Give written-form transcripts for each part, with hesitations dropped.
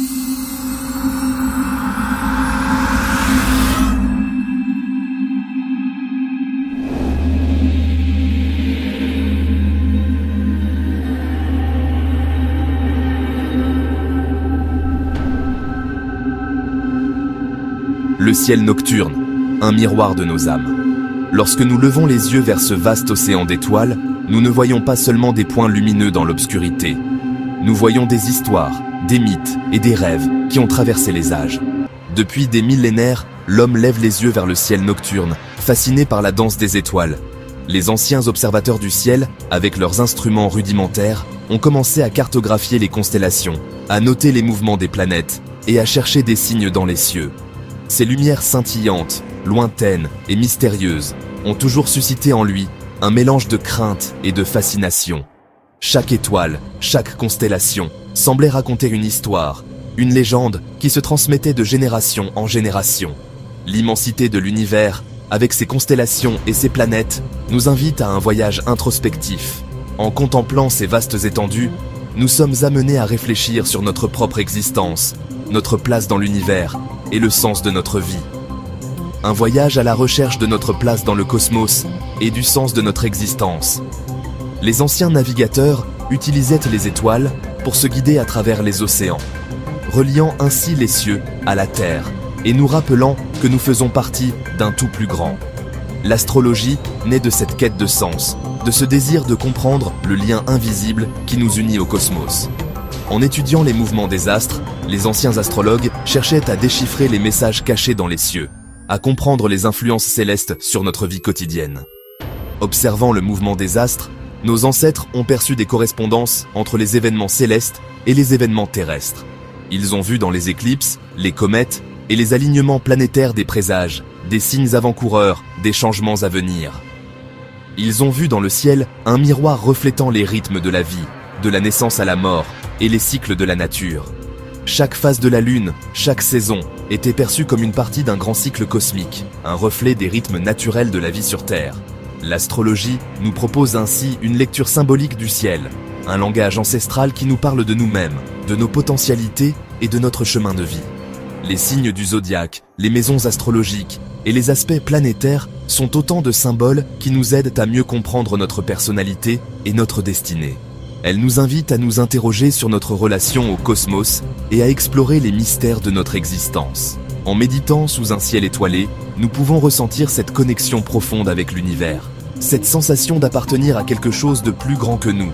Le ciel nocturne, un miroir de nos âmes. Lorsque nous levons les yeux vers ce vaste océan d'étoiles, nous ne voyons pas seulement des points lumineux dans l'obscurité. Nous voyons des histoires, des mythes et des rêves qui ont traversé les âges. Depuis des millénaires, l'homme lève les yeux vers le ciel nocturne, fasciné par la danse des étoiles. Les anciens observateurs du ciel, avec leurs instruments rudimentaires, ont commencé à cartographier les constellations, à noter les mouvements des planètes et à chercher des signes dans les cieux. Ces lumières scintillantes, lointaines et mystérieuses ont toujours suscité en lui un mélange de crainte et de fascination. Chaque étoile, chaque constellation semblait raconter une histoire, une légende qui se transmettait de génération en génération. L'immensité de l'univers, avec ses constellations et ses planètes, nous invite à un voyage introspectif. En contemplant ces vastes étendues, nous sommes amenés à réfléchir sur notre propre existence, notre place dans l'univers et le sens de notre vie. Un voyage à la recherche de notre place dans le cosmos et du sens de notre existence. Les anciens navigateurs utilisaient les étoiles pour se guider à travers les océans, reliant ainsi les cieux à la terre et nous rappelant que nous faisons partie d'un tout plus grand. L'astrologie naît de cette quête de sens, de ce désir de comprendre le lien invisible qui nous unit au cosmos. En étudiant les mouvements des astres, les anciens astrologues cherchaient à déchiffrer les messages cachés dans les cieux, à comprendre les influences célestes sur notre vie quotidienne. Observant le mouvement des astres, nos ancêtres ont perçu des correspondances entre les événements célestes et les événements terrestres. Ils ont vu dans les éclipses, les comètes et les alignements planétaires des présages, des signes avant-coureurs, des changements à venir. Ils ont vu dans le ciel un miroir reflétant les rythmes de la vie, de la naissance à la mort et les cycles de la nature. Chaque phase de la Lune, chaque saison, était perçue comme une partie d'un grand cycle cosmique, un reflet des rythmes naturels de la vie sur Terre. L'astrologie nous propose ainsi une lecture symbolique du ciel, un langage ancestral qui nous parle de nous-mêmes, de nos potentialités et de notre chemin de vie. Les signes du zodiaque, les maisons astrologiques et les aspects planétaires sont autant de symboles qui nous aident à mieux comprendre notre personnalité et notre destinée. Elles nous invitent à nous interroger sur notre relation au cosmos et à explorer les mystères de notre existence. En méditant sous un ciel étoilé, nous pouvons ressentir cette connexion profonde avec l'univers, cette sensation d'appartenir à quelque chose de plus grand que nous.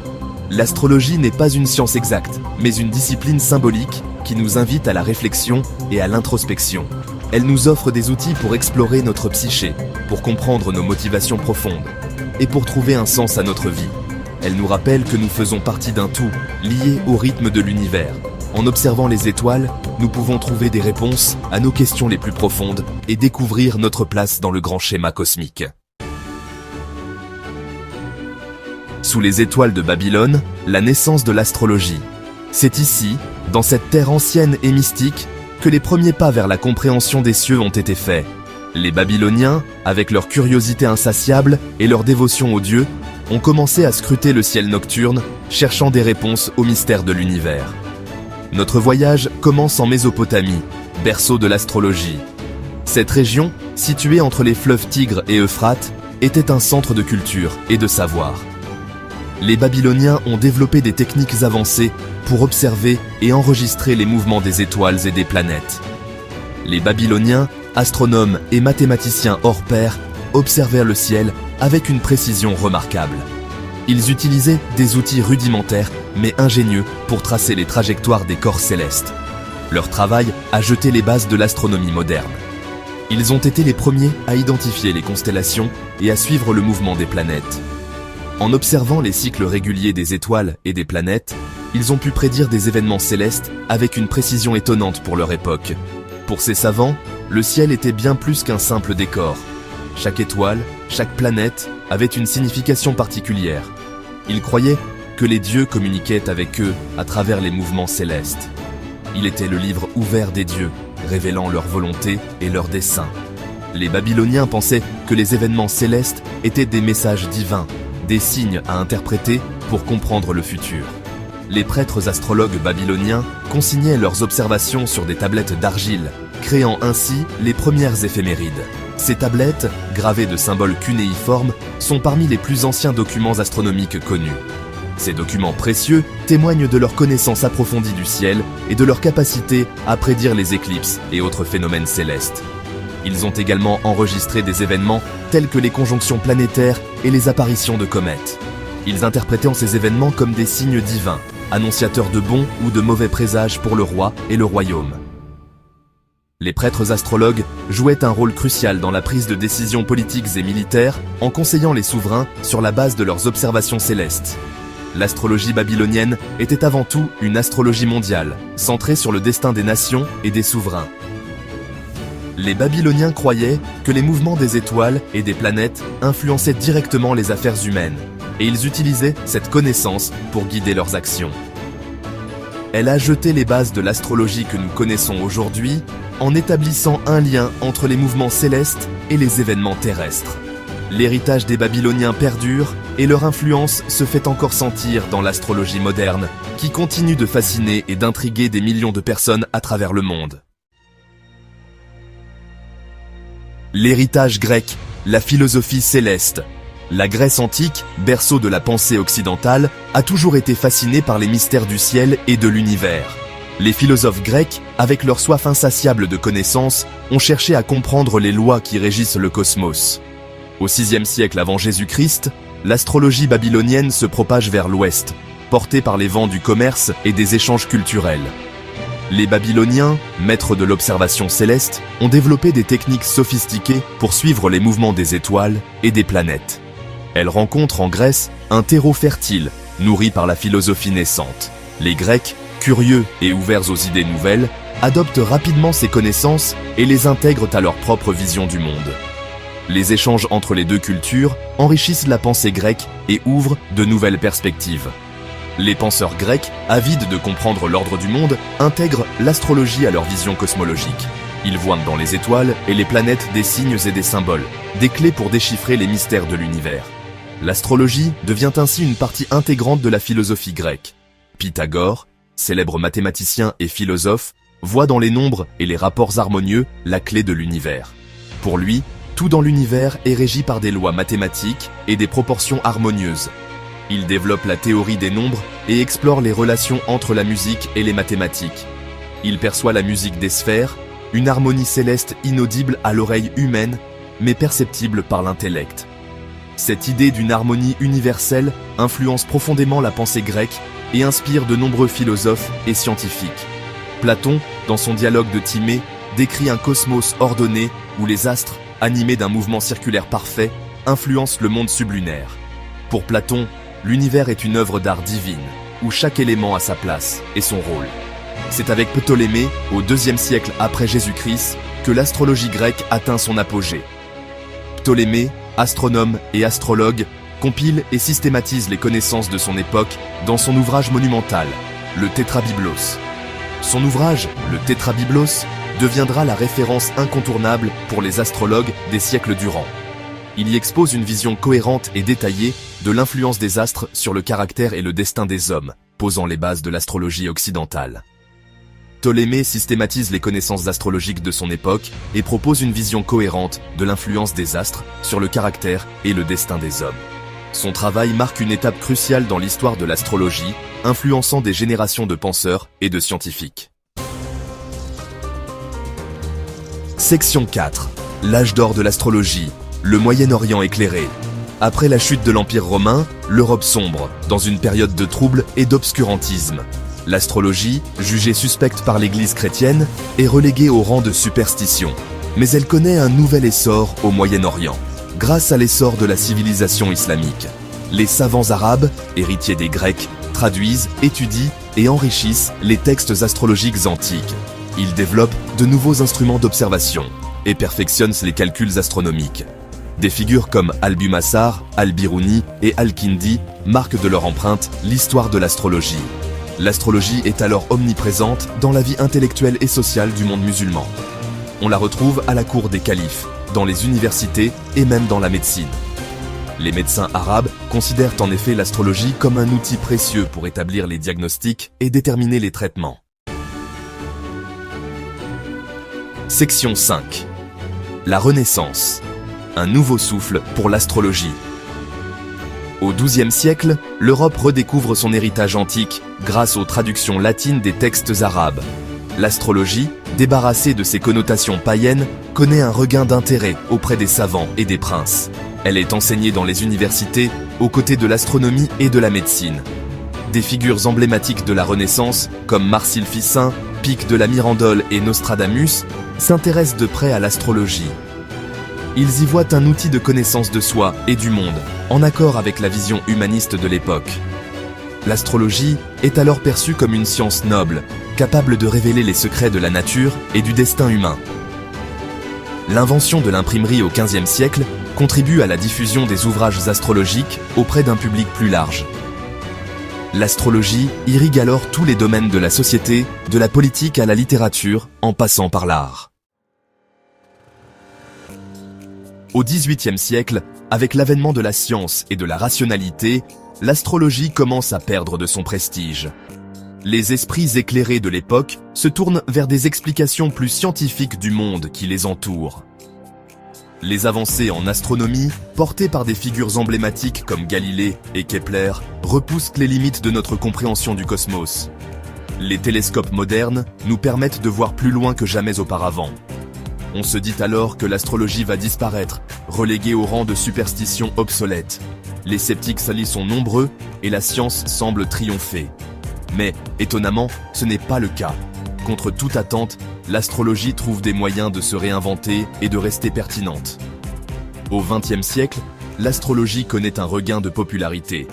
L'astrologie n'est pas une science exacte, mais une discipline symbolique qui nous invite à la réflexion et à l'introspection. Elle nous offre des outils pour explorer notre psyché, pour comprendre nos motivations profondes et pour trouver un sens à notre vie. Elle nous rappelle que nous faisons partie d'un tout, lié au rythme de l'univers. En observant les étoiles, nous pouvons trouver des réponses à nos questions les plus profondes et découvrir notre place dans le grand schéma cosmique. Sous les étoiles de Babylone, la naissance de l'astrologie. C'est ici, dans cette terre ancienne et mystique, que les premiers pas vers la compréhension des cieux ont été faits. Les Babyloniens, avec leur curiosité insatiable et leur dévotion aux dieux, ont commencé à scruter le ciel nocturne, cherchant des réponses aux mystères de l'univers. Notre voyage commence en Mésopotamie, berceau de l'astrologie. Cette région, située entre les fleuves Tigre et Euphrate, était un centre de culture et de savoir. Les Babyloniens ont développé des techniques avancées pour observer et enregistrer les mouvements des étoiles et des planètes. Les Babyloniens, astronomes et mathématiciens hors pair, observèrent le ciel avec une précision remarquable. Ils utilisaient des outils rudimentaires mais ingénieux pour tracer les trajectoires des corps célestes. Leur travail a jeté les bases de l'astronomie moderne. Ils ont été les premiers à identifier les constellations et à suivre le mouvement des planètes. En observant les cycles réguliers des étoiles et des planètes, ils ont pu prédire des événements célestes avec une précision étonnante pour leur époque. Pour ces savants, le ciel était bien plus qu'un simple décor. Chaque étoile, chaque planète avait une signification particulière. Ils croyaient que les dieux communiquaient avec eux à travers les mouvements célestes. Il était le livre ouvert des dieux, révélant leur volonté et leurs desseins. Les Babyloniens pensaient que les événements célestes étaient des messages divins, des signes à interpréter pour comprendre le futur. les prêtres astrologues babyloniens consignaient leurs observations sur des tablettes d'argile, créant ainsi les premières éphémérides. Ces tablettes, gravées de symboles cunéiformes, sont parmi les plus anciens documents astronomiques connus. Ces documents précieux témoignent de leur connaissance approfondie du ciel et de leur capacité à prédire les éclipses et autres phénomènes célestes. Ils ont également enregistré des événements tels que les conjonctions planétaires et les apparitions de comètes. Ils interprétaient ces événements comme des signes divins, annonciateurs de bons ou de mauvais présages pour le roi et le royaume. Les prêtres astrologues jouaient un rôle crucial dans la prise de décisions politiques et militaires en conseillant les souverains sur la base de leurs observations célestes. L'astrologie babylonienne était avant tout une astrologie mondiale, centrée sur le destin des nations et des souverains. Les Babyloniens croyaient que les mouvements des étoiles et des planètes influençaient directement les affaires humaines, et ils utilisaient cette connaissance pour guider leurs actions. Elle a jeté les bases de l'astrologie que nous connaissons aujourd'hui en établissant un lien entre les mouvements célestes et les événements terrestres. L'héritage des Babyloniens perdure et leur influence se fait encore sentir dans l'astrologie moderne, qui continue de fasciner et d'intriguer des millions de personnes à travers le monde. L'héritage grec, la philosophie céleste. La Grèce antique, berceau de la pensée occidentale, a toujours été fascinée par les mystères du ciel et de l'univers. Les philosophes grecs, avec leur soif insatiable de connaissances, ont cherché à comprendre les lois qui régissent le cosmos. Au VIe siècle avant Jésus-Christ, l'astrologie babylonienne se propage vers l'ouest, portée par les vents du commerce et des échanges culturels. Les Babyloniens, maîtres de l'observation céleste, ont développé des techniques sophistiquées pour suivre les mouvements des étoiles et des planètes. Elles rencontrent en Grèce un terreau fertile, nourri par la philosophie naissante. Les Grecs, curieux et ouverts aux idées nouvelles, adoptent rapidement ces connaissances et les intègrent à leur propre vision du monde. Les échanges entre les deux cultures enrichissent la pensée grecque et ouvrent de nouvelles perspectives. Les penseurs grecs, avides de comprendre l'ordre du monde, intègrent l'astrologie à leur vision cosmologique. Ils voient dans les étoiles et les planètes des signes et des symboles, des clés pour déchiffrer les mystères de l'univers. L'astrologie devient ainsi une partie intégrante de la philosophie grecque. Pythagore, célèbre mathématicien et philosophe, voit dans les nombres et les rapports harmonieux la clé de l'univers. Pour lui, tout dans l'univers est régi par des lois mathématiques et des proportions harmonieuses. Il développe la théorie des nombres et explore les relations entre la musique et les mathématiques. Il perçoit la musique des sphères, une harmonie céleste inaudible à l'oreille humaine, mais perceptible par l'intellect. Cette idée d'une harmonie universelle influence profondément la pensée grecque et inspire de nombreux philosophes et scientifiques. Platon, dans son dialogue de Timée, décrit un cosmos ordonné où les astres, animés d'un mouvement circulaire parfait, influencent le monde sublunaire. Pour Platon, l'univers est une œuvre d'art divine, où chaque élément a sa place et son rôle. C'est avec Ptolémée, au IIe siècle après Jésus-Christ, que l'astrologie grecque atteint son apogée. Ptolémée, astronome et astrologue, compile et systématise les connaissances de son époque dans son ouvrage monumental, le Tétrabiblos. Son ouvrage, le Tétrabiblos, deviendra la référence incontournable pour les astrologues des siècles durant. Il y expose une vision cohérente et détaillée de l'influence des astres sur le caractère et le destin des hommes, posant les bases de l'astrologie occidentale. Ptolémée systématise les connaissances astrologiques de son époque et propose une vision cohérente de l'influence des astres sur le caractère et le destin des hommes. Son travail marque une étape cruciale dans l'histoire de l'astrologie, influençant des générations de penseurs et de scientifiques. Section 4. L'âge d'or de l'astrologie, le Moyen-Orient éclairé. Après la chute de l'Empire romain, l'Europe sombre, dans une période de troubles et d'obscurantisme. L'astrologie, jugée suspecte par l'Église chrétienne, est reléguée au rang de superstition. Mais elle connaît un nouvel essor au Moyen-Orient, grâce à l'essor de la civilisation islamique. Les savants arabes, héritiers des Grecs, traduisent, étudient et enrichissent les textes astrologiques antiques. Ils développent de nouveaux instruments d'observation et perfectionnent les calculs astronomiques. Des figures comme Al-Bumassar, Al-Biruni et Al-Kindi marquent de leur empreinte l'histoire de l'astrologie. L'astrologie est alors omniprésente dans la vie intellectuelle et sociale du monde musulman. On la retrouve à la cour des califes, dans les universités et même dans la médecine. Les médecins arabes considèrent en effet l'astrologie comme un outil précieux pour établir les diagnostics et déterminer les traitements. Section 5. La Renaissance. Un nouveau souffle pour l'astrologie. Au XIIe siècle, l'Europe redécouvre son héritage antique grâce aux traductions latines des textes arabes. L'astrologie, débarrassée de ses connotations païennes, connaît un regain d'intérêt auprès des savants et des princes. Elle est enseignée dans les universités aux côtés de l'astronomie et de la médecine. Des figures emblématiques de la Renaissance, comme Marcille Ficin, Pic de la Mirandole et Nostradamus, s'intéressent de près à l'astrologie. Ils y voient un outil de connaissance de soi et du monde, en accord avec la vision humaniste de l'époque. L'astrologie est alors perçue comme une science noble, capable de révéler les secrets de la nature et du destin humain. L'invention de l'imprimerie au XVe siècle contribue à la diffusion des ouvrages astrologiques auprès d'un public plus large. L'astrologie irrigue alors tous les domaines de la société, de la politique à la littérature, en passant par l'art. Au XVIIIe siècle, avec l'avènement de la science et de la rationalité, l'astrologie commence à perdre de son prestige. Les esprits éclairés de l'époque se tournent vers des explications plus scientifiques du monde qui les entoure. Les avancées en astronomie, portées par des figures emblématiques comme Galilée et Kepler, repoussent les limites de notre compréhension du cosmos. Les télescopes modernes nous permettent de voir plus loin que jamais auparavant. On se dit alors que l'astrologie va disparaître, reléguée au rang de superstition obsolète. Les sceptiques s'allient sont nombreux et la science semble triompher. Mais, étonnamment, ce n'est pas le cas. Contre toute attente, l'astrologie trouve des moyens de se réinventer et de rester pertinente. Au XXe siècle, l'astrologie connaît un regain de popularité.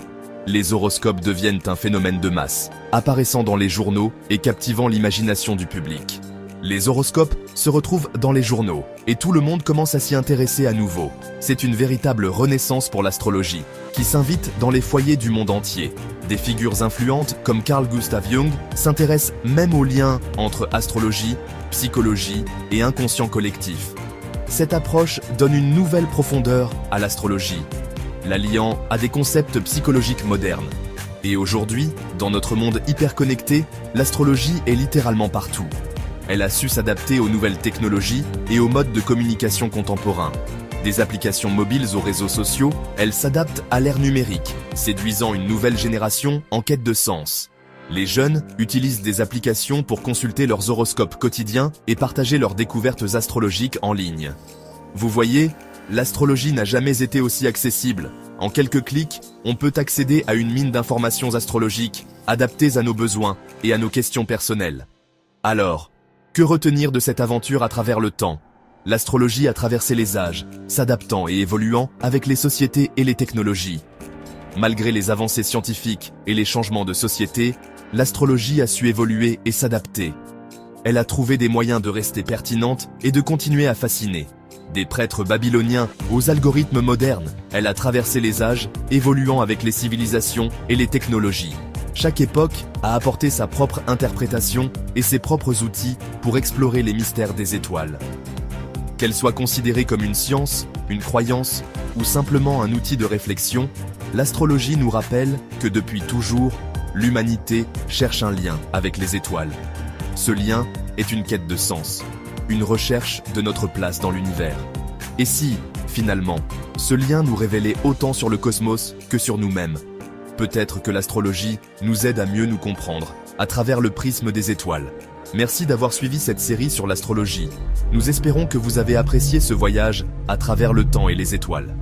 Les horoscopes deviennent un phénomène de masse, apparaissant dans les journaux et captivant l'imagination du public. Les horoscopes se retrouvent dans les journaux et tout le monde commence à s'y intéresser à nouveau. C'est une véritable renaissance pour l'astrologie, qui s'invite dans les foyers du monde entier. Des figures influentes comme Carl Gustav Jung s'intéressent même aux liens entre astrologie, psychologie et inconscient collectif. Cette approche donne une nouvelle profondeur à l'astrologie, la liant à des concepts psychologiques modernes. Et aujourd'hui, dans notre monde hyper connecté, l'astrologie est littéralement partout. Elle a su s'adapter aux nouvelles technologies et aux modes de communication contemporains. Des applications mobiles aux réseaux sociaux, elle s'adapte à l'ère numérique, séduisant une nouvelle génération en quête de sens. Les jeunes utilisent des applications pour consulter leurs horoscopes quotidiens et partager leurs découvertes astrologiques en ligne. Vous voyez, l'astrologie n'a jamais été aussi accessible. En quelques clics, on peut accéder à une mine d'informations astrologiques, adaptées à nos besoins et à nos questions personnelles. Alors, que retenir de cette aventure à travers le temps? L'astrologie a traversé les âges, s'adaptant et évoluant avec les sociétés et les technologies. Malgré les avancées scientifiques et les changements de société, l'astrologie a su évoluer et s'adapter. Elle a trouvé des moyens de rester pertinente et de continuer à fasciner. Des prêtres babyloniens aux algorithmes modernes, elle a traversé les âges, évoluant avec les civilisations et les technologies. Chaque époque a apporté sa propre interprétation et ses propres outils pour explorer les mystères des étoiles. Qu'elle soit considérée comme une science, une croyance ou simplement un outil de réflexion, l'astrologie nous rappelle que depuis toujours, l'humanité cherche un lien avec les étoiles. Ce lien est une quête de sens, une recherche de notre place dans l'univers. Et si, finalement, ce lien nous révélait autant sur le cosmos que sur nous-mêmes? Peut-être que l'astrologie nous aide à mieux nous comprendre, à travers le prisme des étoiles. Merci d'avoir suivi cette série sur l'astrologie. Nous espérons que vous avez apprécié ce voyage à travers le temps et les étoiles.